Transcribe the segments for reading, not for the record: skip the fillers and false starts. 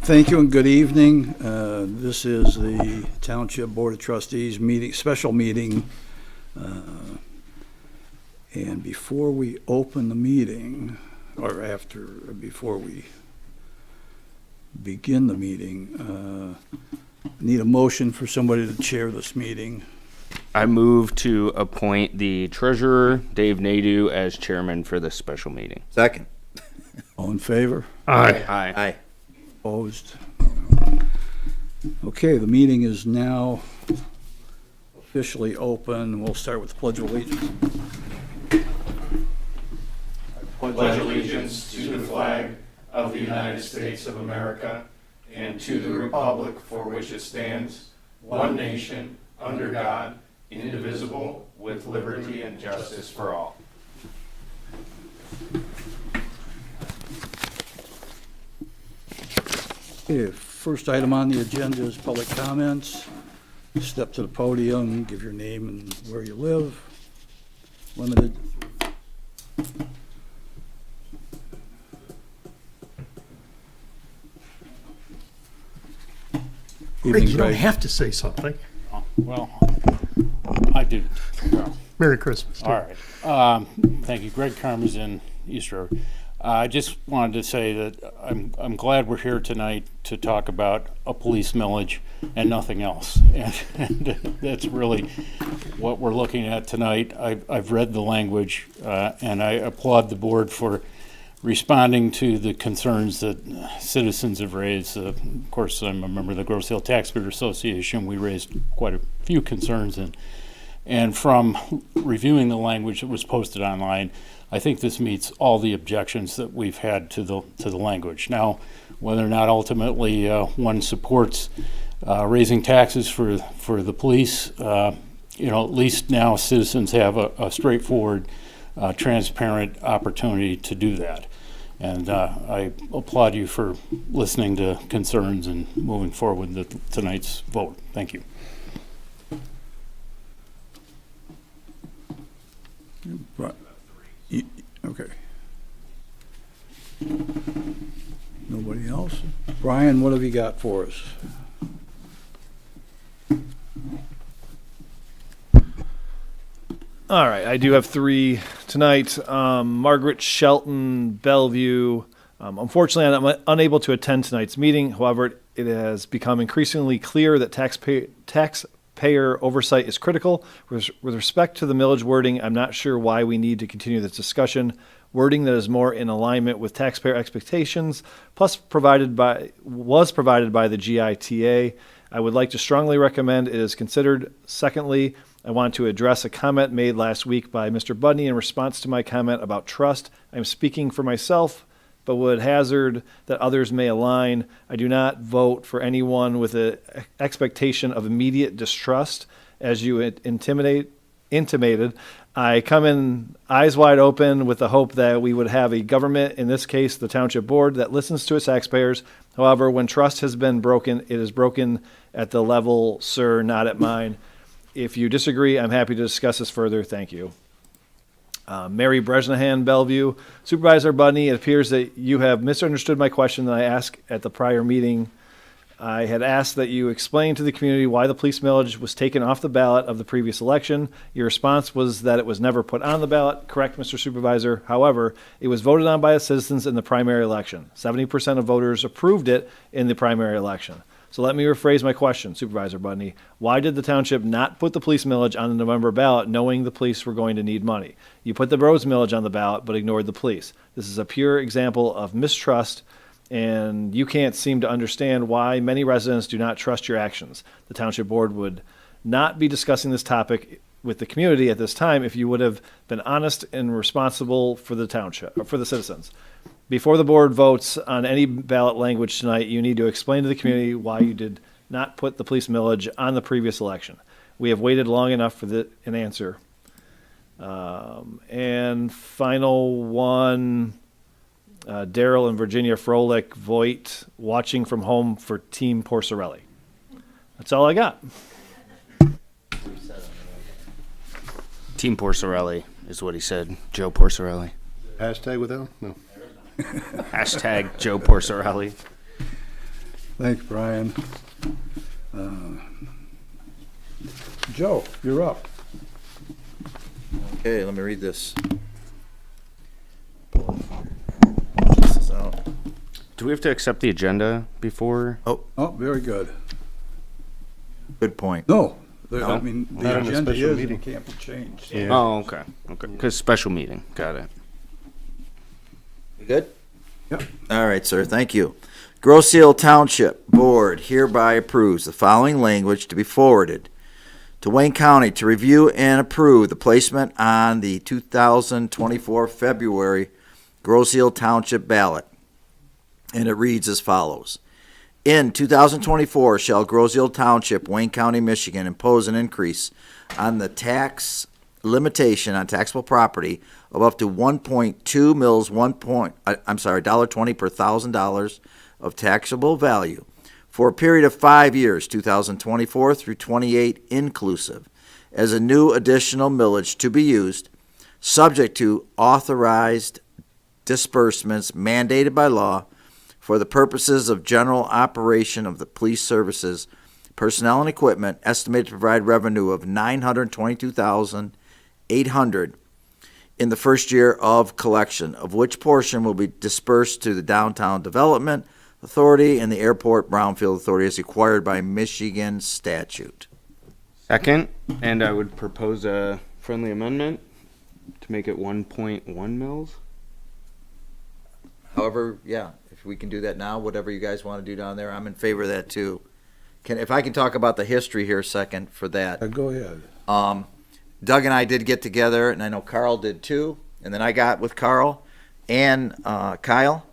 Thank you and good evening. This is the Township Board of Trustees meeting, special meeting. And before we open the meeting, before we begin the meeting, need a motion for somebody to chair this meeting. I move to appoint the treasurer, Dave Nadeau, as chairman for this special meeting. Second. All in favor? Aye. Aye. Opposed? Okay, the meeting is now officially open. We'll start with the Pledge of Allegiance. I pledge allegiance to the flag of the United States of America and to the republic for which it stands, one nation, under God, indivisible, with liberty and justice for all. Okay, first item on the agenda is public comments. Step to the podium, give your name and where you live. Limited. Evening, You don't Greg. have to say something. Well, I do. Well, Merry Christmas. all right. Thank you, Greg Karmazin, East Road. I just wanted to say that I'm glad we're here tonight to talk about a police millage and nothing else. And that's really what we're looking at tonight. I've read the language, and I applaud the board for responding to the concerns that citizens have raised. Of course, I'm a member of the Grosse Taxpayer Association. We raised quite a few concerns, and from reviewing the language that was posted online, I think this meets all the objections that we've had to the language. Now, whether or not ultimately one supports raising taxes for the police, at least now citizens have a straightforward, transparent opportunity to do that. And I applaud you for listening to concerns and moving forward with tonight's vote. Thank you. Right. Okay. Nobody else? Brian, what have you got for us? All right, I do have three tonight. Margaret, Shelton, Bellevue. Unfortunately, I'm unable to attend tonight's meeting. However, it has become increasingly clear that taxpayer oversight is critical. With respect to the millage wording, I'm not sure why we need to continue this discussion. Wording that is more in alignment with taxpayer expectations, plus was provided by the GITA. I would like to strongly recommend it is considered. Secondly, I want to address a comment made last week by Mr. Budney in response to my comment about trust. I'm speaking for myself, but would hazard that others may align. I do not vote for anyone with an expectation of immediate distrust, as you intimated. I come in eyes wide open with the hope that we would have a government, in this case the Township Board, that listens to its taxpayers. However, when trust has been broken, it is broken at the level, sir, not at mine. If you disagree, I'm happy to discuss this further. Thank you. Mary Bresnahan, Bellevue. Supervisor Budney, it appears that you have misunderstood my question that I asked at the prior meeting. I had asked that you explain to the community why the police millage was taken off the ballot of the previous election. Your response was that it was never put on the ballot. Correct, Mr. Supervisor. However, it was voted on by the citizens in the primary election. 70% of voters approved it in the primary election. So let me rephrase my question, Supervisor Budney. Why did the township not put the police millage on the November ballot knowing the police were going to need money? You put the roads millage on the ballot but ignored the police. This is a pure example of mistrust, and you can't seem to understand why many residents do not trust your actions. The Township Board would not be discussing this topic with the community at this time if you would have been honest and responsible for the township, or for the citizens. Before the board votes on any ballot language tonight, you need to explain to the community why you did not put the police millage on the previous election. We have waited long enough for an answer. And final one, Darryl and Virginia Froehlick, Voigt, watching from home for Team Porcerelli. That's all I got. Team Porcerelli is what he said. Joe Porcerelli. Hashtag with L? No. Hashtag Joe Porcerelli. Thanks, Brian. Joe, you're up. Okay, let me read this. This is out. Do we have to accept the agenda before? Oh, very good. Good point. No, I No? mean, Not the in a agenda special is meeting. and can't be changed. Yeah. Oh, okay. Okay. Because special meeting. Got it. You good? Yep. All right, sir, thank you. Grosse Township Board hereby approves the following language to be forwarded to Wayne County to review and approve the placement on the 2024 February Grosse Township ballot. And it reads as follows. In 2024, shall Grosse Township, Wayne County, Michigan, impose an increase on the tax limitation on taxable property of up to 1.2 mils, $1.20 per $1,000 of taxable value for a period of 5 years, 2024 through 28 inclusive, as a new additional millage to be used, subject to authorized disbursements mandated by law for the purposes of general operation of the police services, personnel and equipment, estimated to provide revenue of $922,800 in the first year of collection, of which portion will be dispersed to the Downtown Development Authority and the Airport Brownfield Authority as required by Michigan statute. Second, and I would propose a friendly amendment to make it 1.1 mils. However, yeah, if we can do that now, whatever you guys want to do down there, I'm in favor of that too. If I can talk about the history here a second for that. Go ahead. Doug and I did get together, and I know Carl did too. And then I got with Carl and Kyle.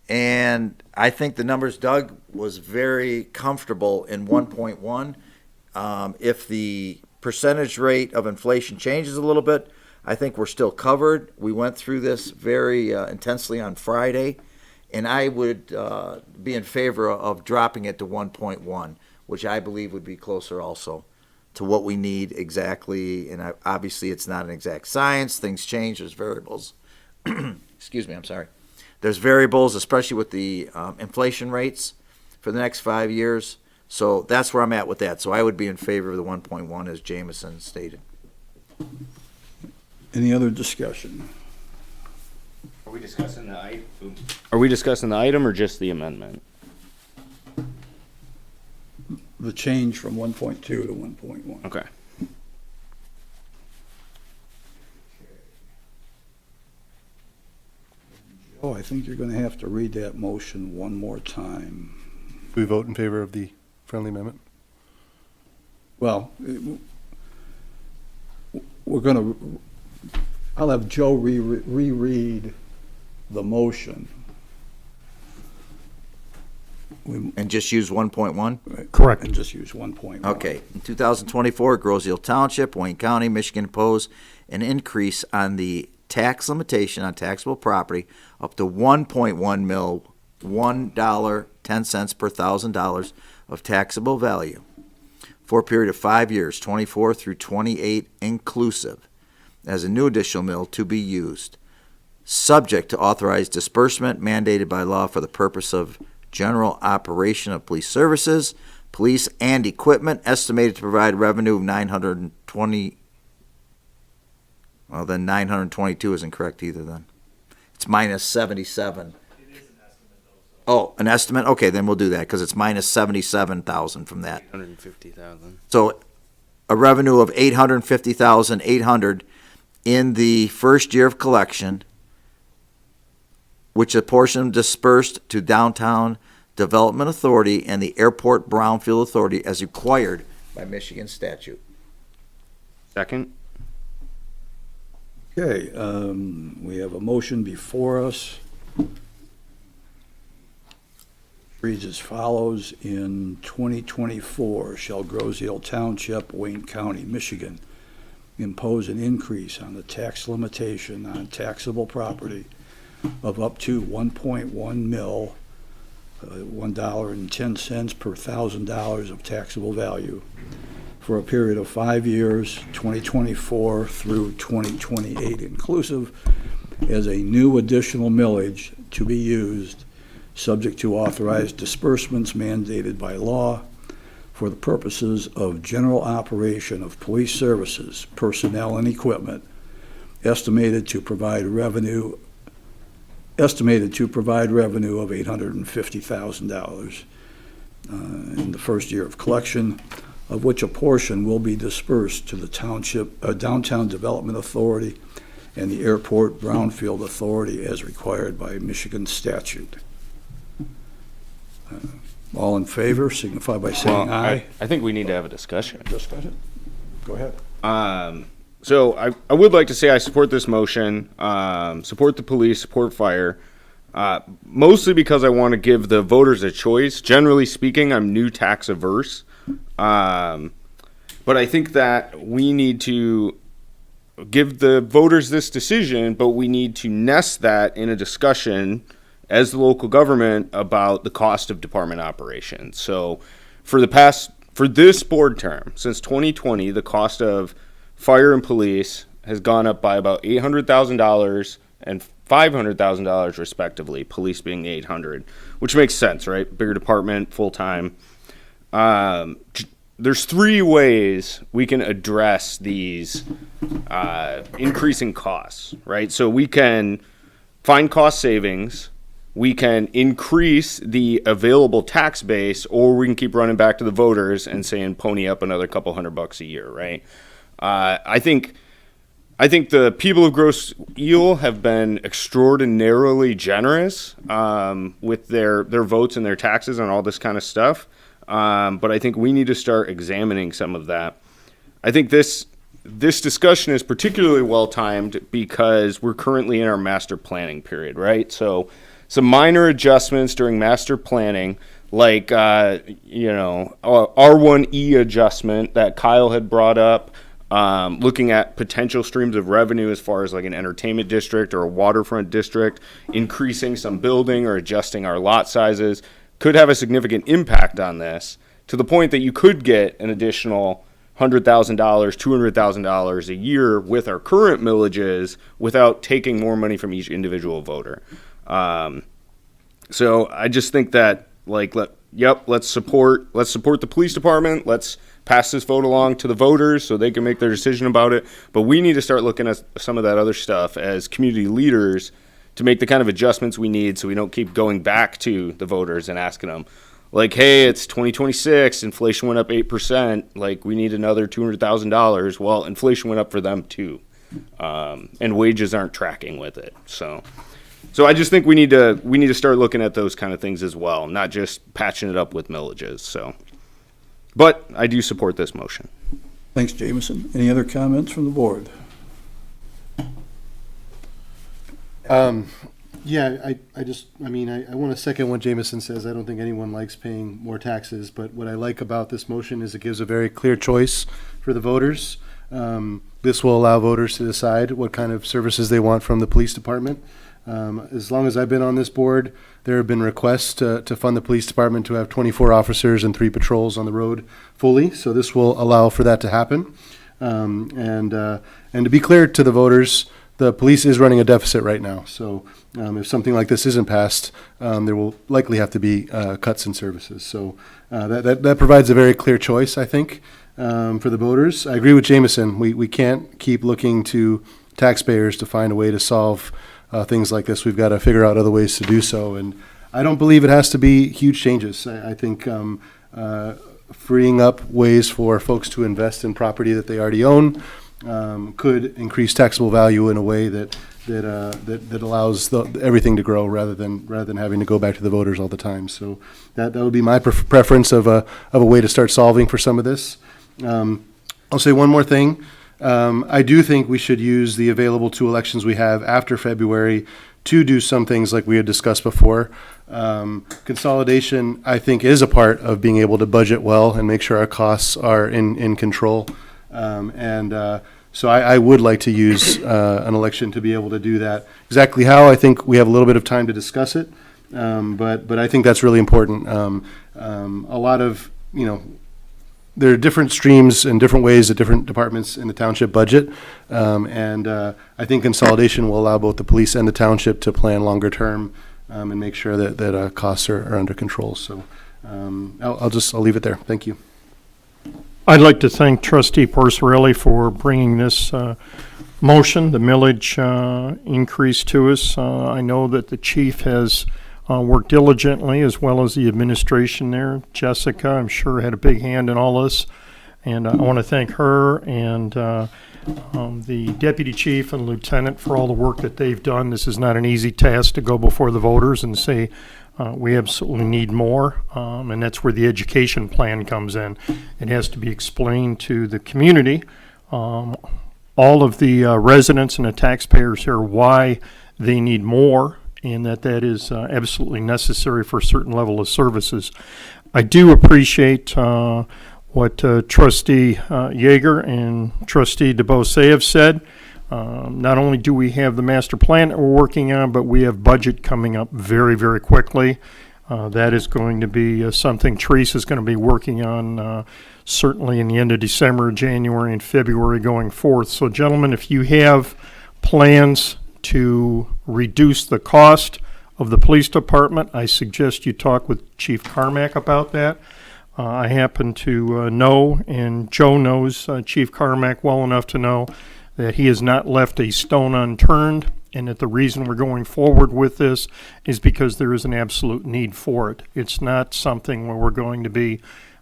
And I think the numbers, Doug was very comfortable in 1.1. If the percentage rate of inflation changes a little bit, I think we're still covered. We went through this very intensely on Friday, and I would be in favor of dropping it to 1.1, which I believe would be closer also to what we need exactly. And obviously, it's not an exact science. Things change. There's variables. Excuse me, I'm sorry. There's variables, especially with the inflation rates for the next 5 years. So that's where I'm at with that. So I would be in favor of the 1.1 as Jameson stated. Any other discussion? Are we discussing the item? Are we discussing the item or just the amendment? The change from 1.2 to 1.1. Okay. Oh, I think you're going to have to read that motion one more time. We vote in favor of the friendly amendment? Well, we're going to, I'll have Joe reread the motion. And just use 1.1? Correct. And just use 1.1. Okay. In 2024, Grosse Township, Wayne County, Michigan imposed an increase on the tax limitation on taxable property up to 1.1 mil, $1.10 per $1,000 of taxable value for a period of 5 years, 24 through 28 inclusive, as a new additional mill to be used, subject to authorized disbursement mandated by law for the purpose of general operation of police services, police and equipment, estimated to provide revenue of 920. Well, then 922 isn't correct either then. It's minus 77. It is an estimate though. Oh, an estimate? Okay, then we'll do that because it's minus 77,000 from that. 150,000. So a revenue of 850,800 in the first year of collection, which a portion dispersed to Downtown Development Authority and the Airport Brownfield Authority as required by Michigan statute. Second. Okay, we have a motion before us. Reads as follows: in 2024, shall Grosse Township, Wayne County, Michigan, impose an increase on the tax limitation on taxable property of up to 1.1 mil, $1.10 per $1,000 of taxable value for a period of 5 years, 2024 through 2028 inclusive, as a new additional millage to be used, subject to authorized disbursements mandated by law for the purposes of general operation of police services, personnel, and equipment, estimated to provide revenue of $850,000 in the first year of collection, of which a portion will be dispersed to the Township, Downtown Development Authority and the Airport Brownfield Authority as required by Michigan statute. All in favor, signify by saying aye. I think we need to have a discussion. Discussion? Go ahead. So I would like to say I support this motion, support the police, support fire, mostly because I want to give the voters a choice. Generally speaking, I'm new tax averse, but I think that we need to give the voters this decision, but we need to nest that in a discussion as the local government about the cost of department operations. So for this board term, since 2020, the cost of fire and police has gone up by about $800,000 and $500,000 respectively, police being $800,000, which makes sense, right? Bigger department, full-time. There's three ways we can address these increasing costs, right? So we can find cost savings, we can increase the available tax base, or we can keep running back to the voters and saying pony up another couple $100 a year, right? I think the people of Grosse Ile have been extraordinarily generous with their votes and their taxes on all this kind of stuff. But I think we need to start examining some of that. I think this discussion is particularly well timed because we're currently in our master planning period, right? So some minor adjustments during master planning, like R1E adjustment that Kyle had brought up, looking at potential streams of revenue as far as like an entertainment district or a waterfront district, increasing some building or adjusting our lot sizes, could have a significant impact on this, to the point that you could get an additional $100,000, $200,000 a year with our current millages without taking more money from each individual voter. So I just think that let's support the police department. Let's pass this vote along to the voters so they can make their decision about it. But we need to start looking at some of that other stuff as community leaders to make the kind of adjustments we need so we don't keep going back to the voters and asking them, like, hey, it's 2026, inflation went up 8%, like, we need another $200,000. Well, inflation went up for them too, and wages aren't tracking with it. So I just think we need to start looking at those kind of things as well, not just patching it up with millages. So, but I do support this motion. Thanks, Jameson. Any other comments from the board? Yeah, I want to second what Jameson says. I don't think anyone likes paying more taxes, but what I like about this motion is it gives a very clear choice for the voters. This will allow voters to decide what kind of services they want from the police department. As long as I've been on this board, there have been requests to fund the police department to have 24 officers and 3 patrols on the road fully. So this will allow for that to happen. And to be clear to the voters, the police is running a deficit right now. So if something like this isn't passed, there will likely have to be cuts in services. So that provides a very clear choice, I think, for the voters. I agree with Jameson. We can't keep looking to taxpayers to find a way to solve things like this. We've got to figure out other ways to do so. And I don't believe it has to be huge changes. I think freeing up ways for folks to invest in property that they already own could increase taxable value in a way that allows everything to grow rather than having to go back to the voters all the time. So that would be my preference of a way to start solving for some of this. I'll say one more thing. I do think we should use the available 2 elections we have after February to do some things like we had discussed before. Consolidation, I think, is a part of being able to budget well and make sure our costs are in control. So I would like to use an election to be able to do that. Exactly how, I think we have a little bit of time to discuss it, but I think that's really important. A lot of, there are different streams and different ways that different departments in the township budget, and I think consolidation will allow both the police and the township to plan longer term and make sure that costs are under control. So I'll leave it there. Thank you. I'd like to thank Trustee Porcelli for bringing this motion, the millage increase to us. I know that the chief has worked diligently, as well as the administration there. Jessica, I'm sure, had a big hand in all this. And I want to thank her and the deputy chief and lieutenant for all the work that they've done. This is not an easy task to go before the voters and say, we absolutely need more, and that's where the education plan comes in. It has to be explained to the community, all of the residents and the taxpayers here, why they need more, and that is absolutely necessary for a certain level of services. I do appreciate what Trustee Yeager and Trustee DeBose have said. Not only do we have the master plan that we're working on, but we have budget coming up very, very quickly. That is going to be something Teresa's going to be working on certainly in the end of December, January, and February going forth. So, gentlemen, if you have plans to reduce the cost of the police department, I suggest you talk with Chief Carmack about that. I happen to know, and Joe knows Chief Carmack well enough to know that he has not left a stone unturned, and that the reason we're going forward with this is because there is an absolute need for it. It's not something where we're going to be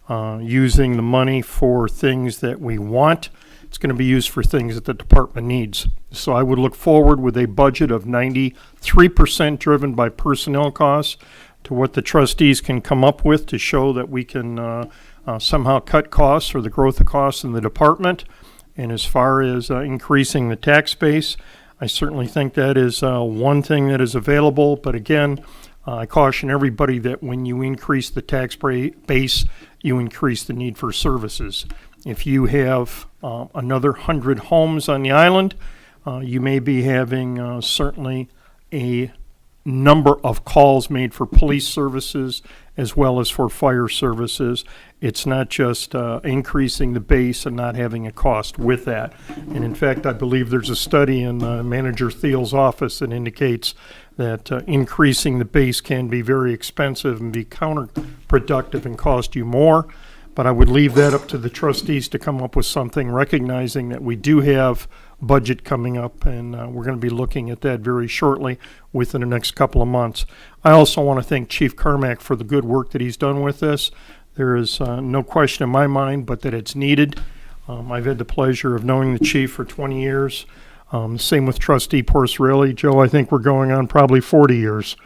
using the money for things that we want. It's going to be used for things that the department needs. So I would look forward with a budget of 93% driven by personnel costs to what the trustees can come up with to show that we can somehow cut costs or the growth of costs in the department. And as far as increasing the tax base, I certainly think that is one thing that is available. But again, I caution everybody that when you increase the tax base, you increase the need for services. If you have another 100 homes on the island, you may be having certainly a number of calls made for police services as well as for fire services. It's not just increasing the base and not having a cost with that. And in fact, I believe there's a study in Manager Thiel's office that indicates that increasing the base can be very expensive and be counterproductive and cost you more. But I would leave that up to the trustees to come up with something, recognizing that we do have budget coming up, and we're going to be looking at that very shortly within the next couple of months. I also want to thank Chief Carmack for the good work that he's done with this. There is no question in my mind but that it's needed. I've had the pleasure of knowing the chief for 20 years. Same with Trustee Porcelli. Joe, I think we're going on probably 40 years.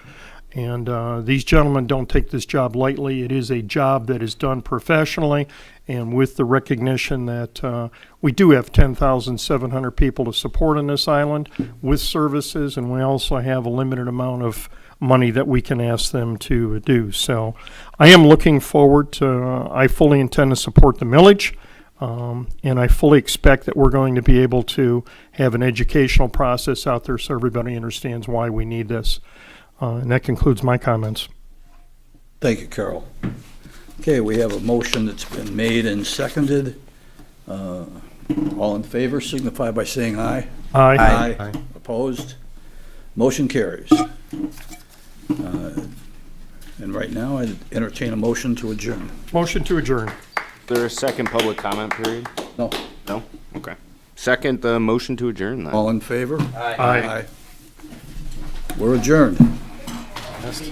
And these gentlemen don't take this job lightly. It is a job that is done professionally and with the recognition that we do have 10,700 people to support on this island with services, and we also have a limited amount of money that we can ask them to do. So I am looking forward to, I fully intend to support the millage, and I fully expect that we're going to be able to have an educational process out there so everybody understands why we need this. And that concludes my comments. Thank you, Carol. Okay, we have a motion that's been made and seconded. All in favor signify by saying aye. Aye. Aye. Opposed? Motion carries. And right now, I entertain a motion to adjourn. Motion to adjourn. Is there a second public comment period? No? No? Okay. Second the motion to adjourn then. All in favor? Aye. We're adjourned. Yes.